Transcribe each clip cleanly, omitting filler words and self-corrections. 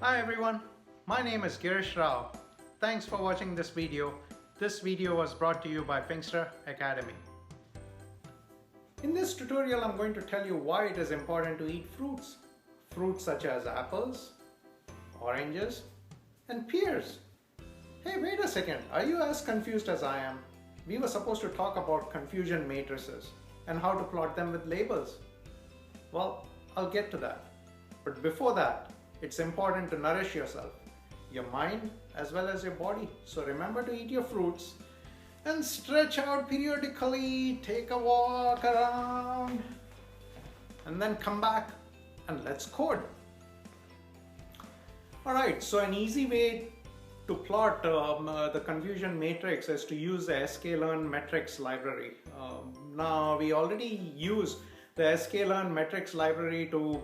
Hi everyone, my name is Girish Rao. Thanks for watching this video. This video was brought to you by Finxter Academy. In this tutorial, I'm going to tell you why it is important to eat fruits. Fruits such as apples, oranges, and pears. Hey, wait a second, are you as confused as I am? We were supposed to talk about confusion matrices and how to plot them with labels. Well, I'll get to that. But before that, it's important to nourish yourself, your mind as well as your body. So remember to eat your fruits and stretch out periodically, take a walk around, and then come back and let's code. Alright, so an easy way to plot the confusion matrix is to use the SKLearn metrics library. Now we already use the SKLearn metrics library to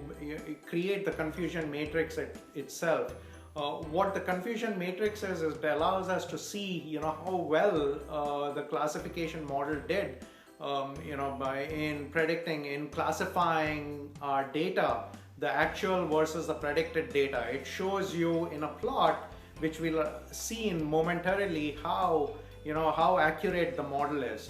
create the confusion matrix itself. What the confusion matrix is it allows us to see, how well the classification model did, in predicting, in classifying our data, the actual versus the predicted data. It shows you in a plot, which we'll see in momentarily, how accurate the model is.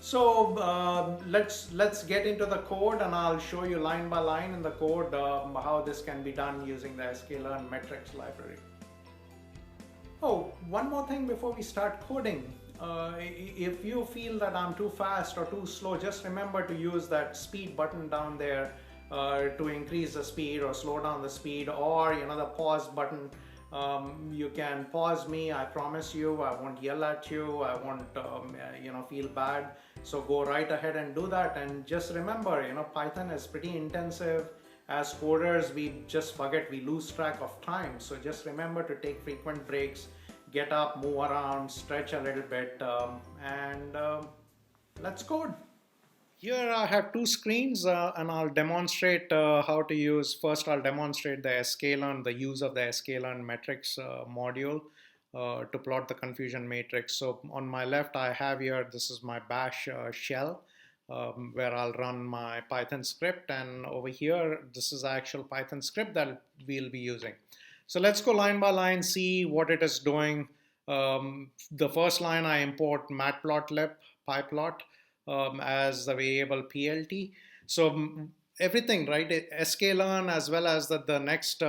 So let's get into the code, and I'll show you line by line in the code how this can be done using the SKLearn metrics library. Oh, one more thing before we start coding. If you feel that I'm too fast or too slow, just remember to use that speed button down there to increase the speed or slow down the speed, or the pause button. You can pause me. I promise you I won't yell at you, I won't feel bad. So go right ahead and do that. And just remember, Python is pretty intensive. As coders, we just forget, we lose track of time. So just remember to take frequent breaks, get up, move around, stretch a little bit, and let's code. Here I have two screens and I'll demonstrate how to use. First, I'll demonstrate the SKLearn, the use of the SKLearn metrics module to plot the confusion matrix. So on my left, I have here, this is my bash shell where I'll run my Python script. And over here, this is the actual Python script that we'll be using. So let's go line by line, see what it is doing. The first line, I import matplotlib, pyplot, as the variable plt. So everything, right? SKLearn as well as the next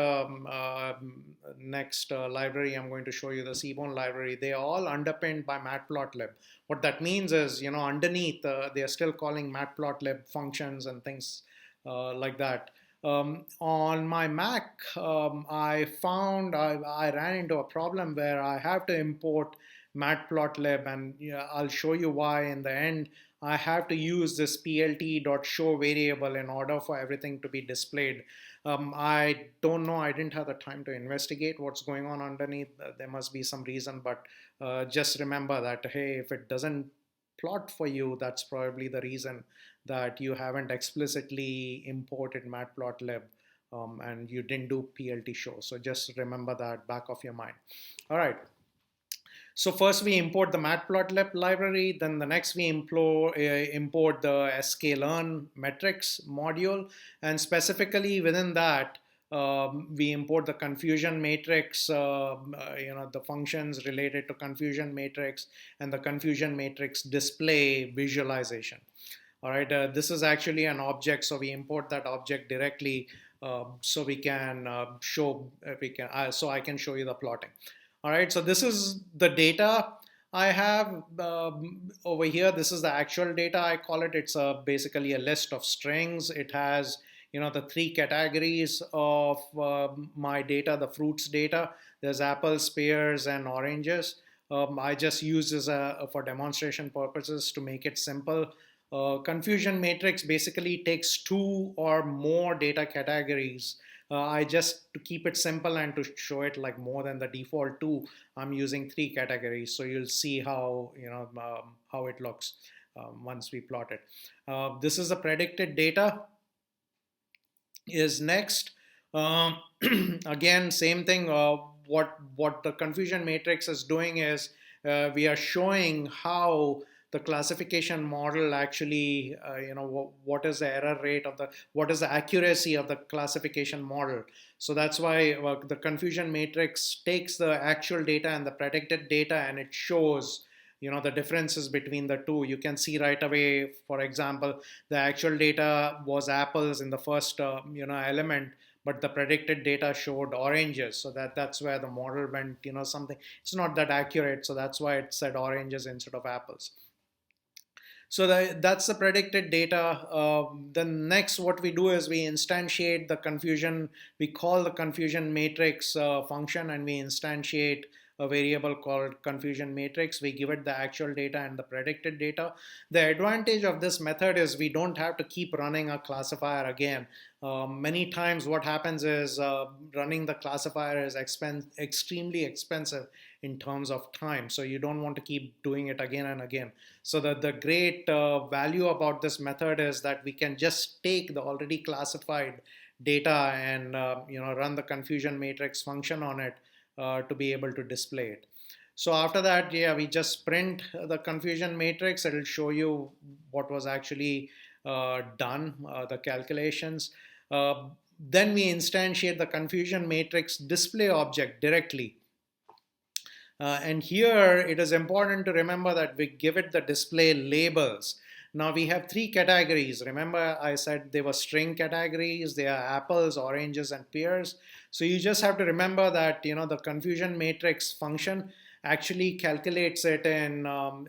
library I'm going to show you, the Seaborn library, they are all underpinned by matplotlib. What that means is, underneath they are still calling matplotlib functions and things like that. On my Mac, I ran into a problem where I have to import matplotlib, and I'll show you why in the end. I have to use this plt.show variable in order for everything to be displayed. I don't know, I didn't have the time to investigate what's going on underneath. There must be some reason, but just remember that, hey, if it doesn't plot for you, that's probably the reason that you haven't explicitly imported matplotlib and you didn't do plt show. So just remember that back of your mind. All right. So first we import the matplotlib library, then the next we import the sklearn metrics module, and specifically within that we import the confusion matrix, the functions related to confusion matrix and the confusion matrix display visualization. All right, this is actually an object, so we import that object directly so we can so I can show you the plotting. All right, so this is the data I have over here. This is the actual data, I call it. It's basically a list of strings. It has, the three categories of my data, the fruits data. There's apples, pears, and oranges. I just use this for demonstration purposes to make it simple. Confusion matrix basically takes two or more data categories. I just, to keep it simple and to show it like more than the default two, I'm using three categories. So you'll see how how it looks once we plot it. This is the predicted data is next. Again, same thing. What the confusion matrix is doing is we are showing how the classification model actually, what is the error rate of what is the accuracy of the classification model. So that's why the confusion matrix takes the actual data and the predicted data, and it shows the differences between the two. You can see right away, for example, the actual data was apples in the first element, but the predicted data showed oranges. So that's where the model went, something, it's not that accurate. So that's why it said oranges instead of apples. So that's the predicted data. Then next, what we do is we instantiate the confusion. We call the confusion matrix function, and we instantiate a variable called confusion matrix. We give it the actual data and the predicted data. The advantage of this method is we don't have to keep running a classifier again. Many times what happens is running the classifier is extremely expensive in terms of time. So you don't want to keep doing it again and again. So the great value about this method is that we can just take the already classified data and run the confusion matrix function on it to be able to display it. So after that, we just print the confusion matrix. It'll show you what was actually done, the calculations. Then we instantiate the confusion matrix display object directly. And here it is important to remember that we give it the display labels. Now we have three categories. Remember I said they were string categories. They are apples, oranges, and pears. So you just have to remember that the confusion matrix function actually calculates it in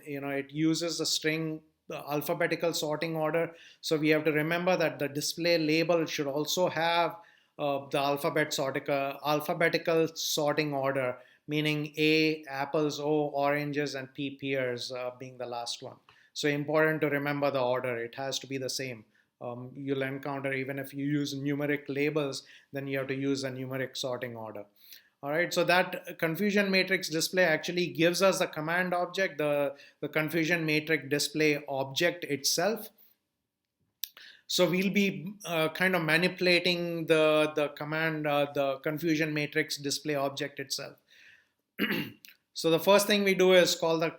it uses the string alphabetical sorting order. So we have to remember that the display label should also have the alphabetical sorting order, meaning A, apples, O, oranges, and P, pears being the last one. So important to remember the order. It has to be the same. You'll encounter, even if you use numeric labels, then you have to use a numeric sorting order. All right, so that confusion matrix display actually gives us the command object, the confusion matrix display object itself. So we'll be kind of manipulating the command, the confusion matrix display object itself. So the first thing we do is call the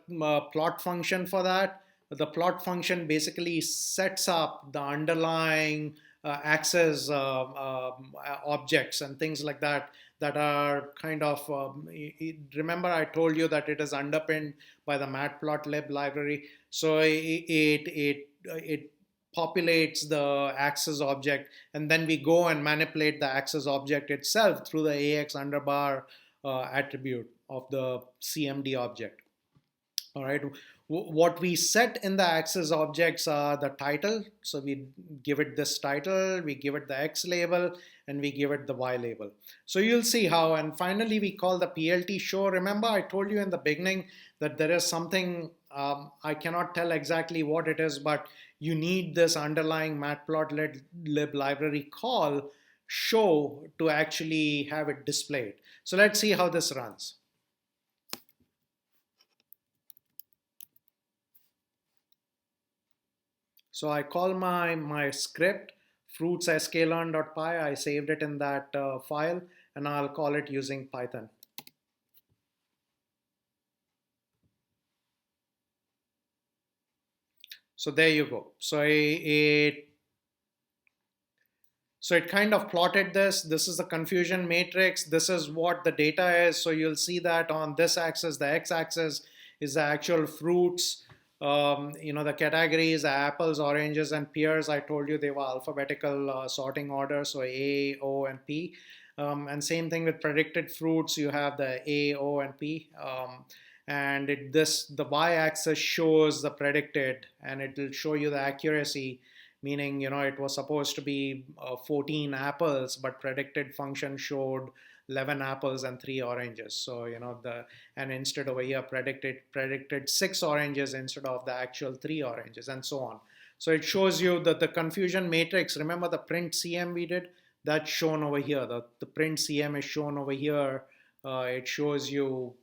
plot function for that. The plot function basically sets up the underlying access objects and things like that are kind of, remember I told you that it is underpinned by the matplotlib library. So it populates the access object, and then we go and manipulate the access object itself through the AX underbar attribute of the CMD object. All right. What we set in the access objects are the title. So we give it this title, we give it the X label, and we give it the Y label. So you'll see how. And finally, we call the PLT show. Remember, I told you in the beginning that there is something, I cannot tell exactly what it is, but you need this underlying matplotlib library call show to actually have it displayed. So let's see how this runs. So I call my script fruits sklearn.py. I saved it in that file, and I'll call it using Python. So there you go. So it kind of plotted this. This is the confusion matrix. This is what the data is. So you'll see that on this axis, the x-axis is the actual fruits. The categories are apples, oranges, and pears. I told you they were alphabetical sorting order, so A, O, and P. And same thing with predicted fruits. You have the A, O, and P. And the y-axis shows the predicted, and it will show you the accuracy, meaning it was supposed to be 14 apples, but predicted function showed 11 apples and 3 oranges. So and instead over here predicted 6 oranges instead of the actual 3 oranges, and so on. So it shows you that the confusion matrix, remember the print CM we did, that's shown over here. The print CM is shown over here. It shows you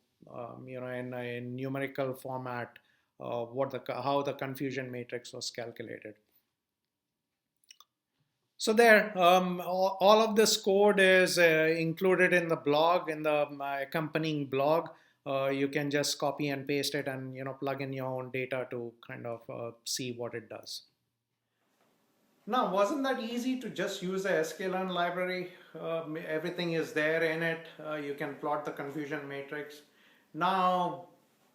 in a numerical format how the confusion matrix was calculated. So there, all of this code is included in the blog, in the accompanying blog. you can just copy and paste it and plug in your own data to kind of see what it does. Now, wasn't that easy to just use the sklearn library? Everything is there in it. You can plot the confusion matrix. Now,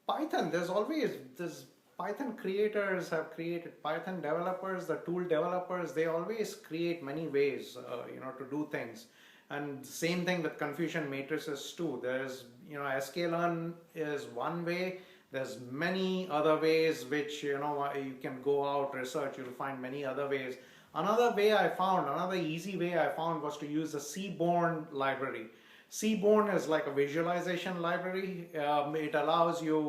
Python, there's Python creators have created, Python developers, the tool developers, they always create many ways, to do things. And same thing with confusion matrices too. There's, sklearn is one way. There's many other ways which, you can go out, research, you'll find many other ways. Another easy way I found was to use the Seaborn library. Seaborn is like a visualization library. It allows you,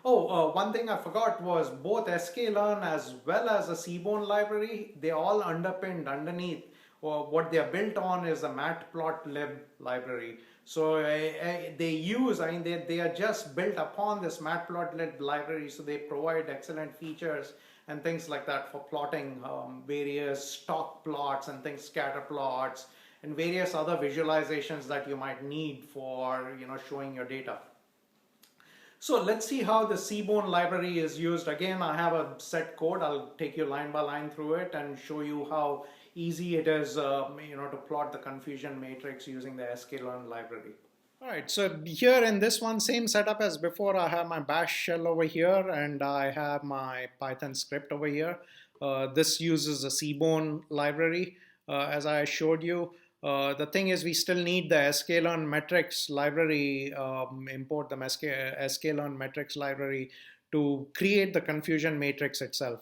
one thing I forgot was both sklearn as well as the Seaborn library, they all underpinned underneath, or what they are built on is the matplotlib library. So they are just built upon this matplotlib library, so they provide excellent features and things like that for plotting various stock plots and things, scatter plots, and various other visualizations that you might need for showing your data. So let's see how the Seaborn library is used. Again, I have a set code. I'll take you line by line through it and show you how easy it is to plot the confusion matrix using the sklearn library. All right, so here in this one, same setup as before. I have my bash shell over here and I have my Python script over here. This uses the Seaborn library as I showed you. The thing is, we still need the sklearn metrics library, import the sklearn metrics library to create the confusion matrix itself.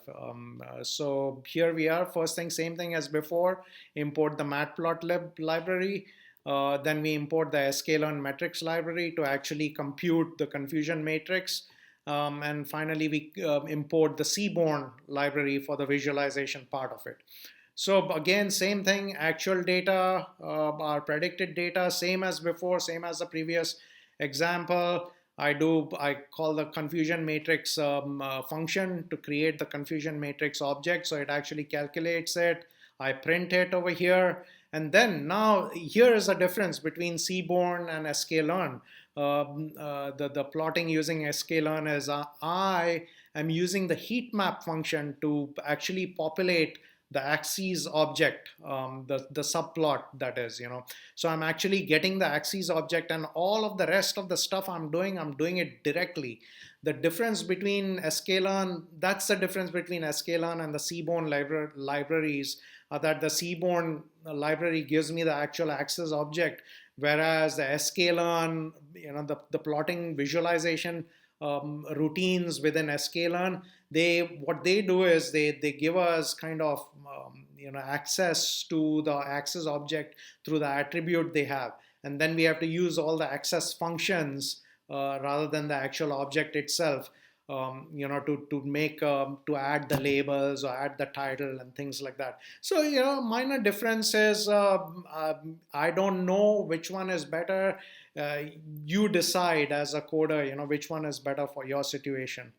So here we are, first thing, same thing as before, import the matplotlib library. Then we import the sklearn metrics library to actually compute the confusion matrix. And finally, we import the Seaborn library for the visualization part of it. So again, same thing, actual data, our predicted data, same as before, same as the previous example. I call the confusion matrix function to create the confusion matrix object. So it actually calculates it. I print it over here. And then now here is the difference between Seaborn and sklearn. The plotting using sklearn is I am using the heat map function to actually populate the axes object, the subplot that is, So I'm actually getting the axes object, and all of the rest of the stuff I'm doing it directly. The difference between sklearn, that's the difference between sklearn and the Seaborn libraries, that the Seaborn library gives me the actual axis object, whereas the sklearn, the plotting visualization routines within sklearn, what they do is they give us kind of access to the axis object through the attribute they have, and then we have to use all the access functions rather than the actual object itself, to make to add the labels or add the title and things like that. So minor differences. I don't know which one is better. You decide as a coder, which one is better for your situation.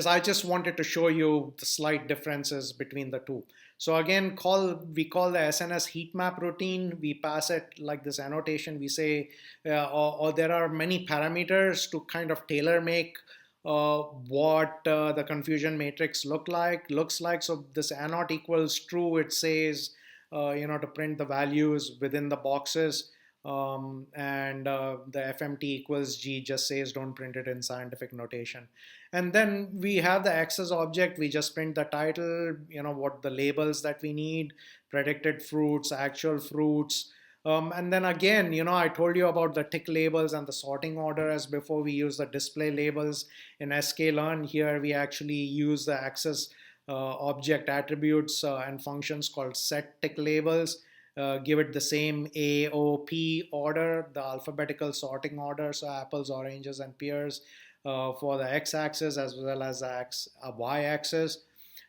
I just wanted to show you the slight differences between the two. So again, we call the SNS heat map routine. We pass it like this annotation. We say, or there are many parameters to kind of tailor make what the confusion matrix looks like. So this anot equals true. It says, to print the values within the boxes. And the FMT equals G just says don't print it in scientific notation. And then we have the access object. We just print the title, what the labels that we need, predicted fruits, actual fruits. And then again, I told you about the tick labels and the sorting order as before. We use the display labels in sklearn. Here we actually use the access object attributes and functions called set tick labels. Give it the same AOP order, the alphabetical sorting order, so apples, oranges, and pears for the x-axis as well as the y-axis.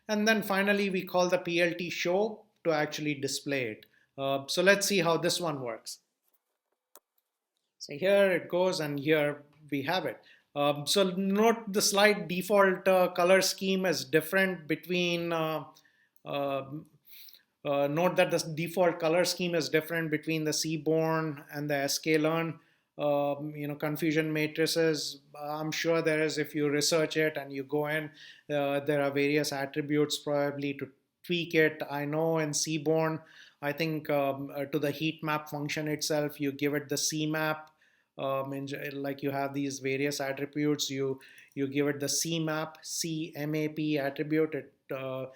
And then finally, we call the PLT show to actually display it. So let's see how this one works. So here it goes, and here we have it. So note the slight default color scheme is different between note that the default color scheme is different between the Seaborn and the sklearn. confusion matrices. I'm sure there is, if you research it and you go in, there are various attributes probably to tweak it. I know in Seaborn, I think to the heat map function itself, you give it the CMap. Like you have these various attributes, you give it the CMAP attribute. To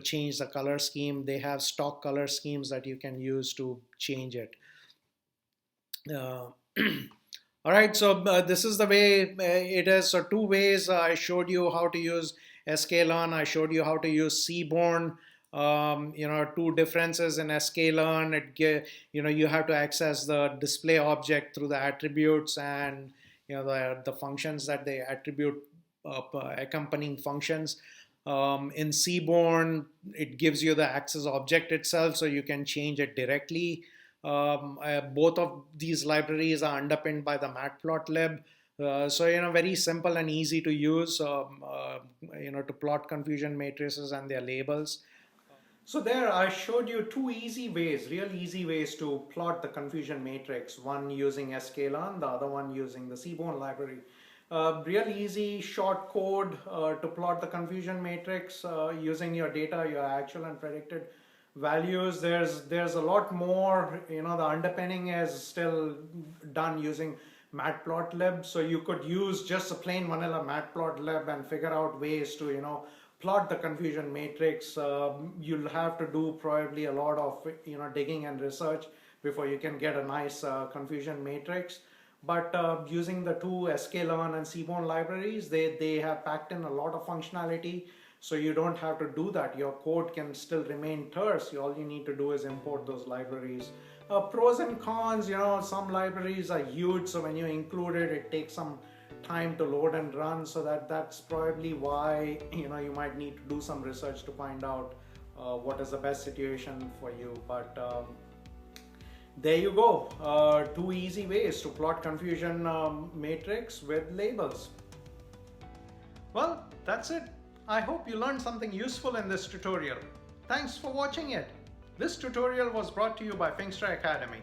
change the color scheme. They have stock color schemes that you can use to change it. All right, so this is the way it is. So 2 ways. I showed you how to use SKLearn. I showed you how to use Seaborn. 2 differences in SKLearn. You have to access the display object through the attributes and the functions that they attribute, accompanying functions. In Seaborn, it gives you the access object itself, so you can change it directly. Both of these libraries are underpinned by the matplotlib. So very simple and easy to use, to plot confusion matrices and their labels. So there I showed you 2 easy ways, real easy ways to plot the confusion matrix, one using sklearn, the other one using the Seaborn library. Real easy short code to plot the confusion matrix using your data, your actual and predicted values. There's a lot more. The underpinning is still done using matplotlib, so you could use just a plain vanilla matplotlib and figure out ways to plot the confusion matrix. You'll have to do probably a lot of digging and research before you can get a nice confusion matrix. But using the 2 sklearn and Seaborn libraries, they have packed in a lot of functionality, so you don't have to do that. Your code can still remain terse. All you need to do is import those libraries. Pros and cons, some libraries are huge, so when you include it, it takes some time to load and run, so that's probably why you might need to do some research to find out what is the best situation for you. But there you go, 2 easy ways to plot confusion matrix with labels. Well, that's it. I hope you learned something useful in this tutorial. Thanks for watching it. This tutorial was brought to you by Finxter Academy.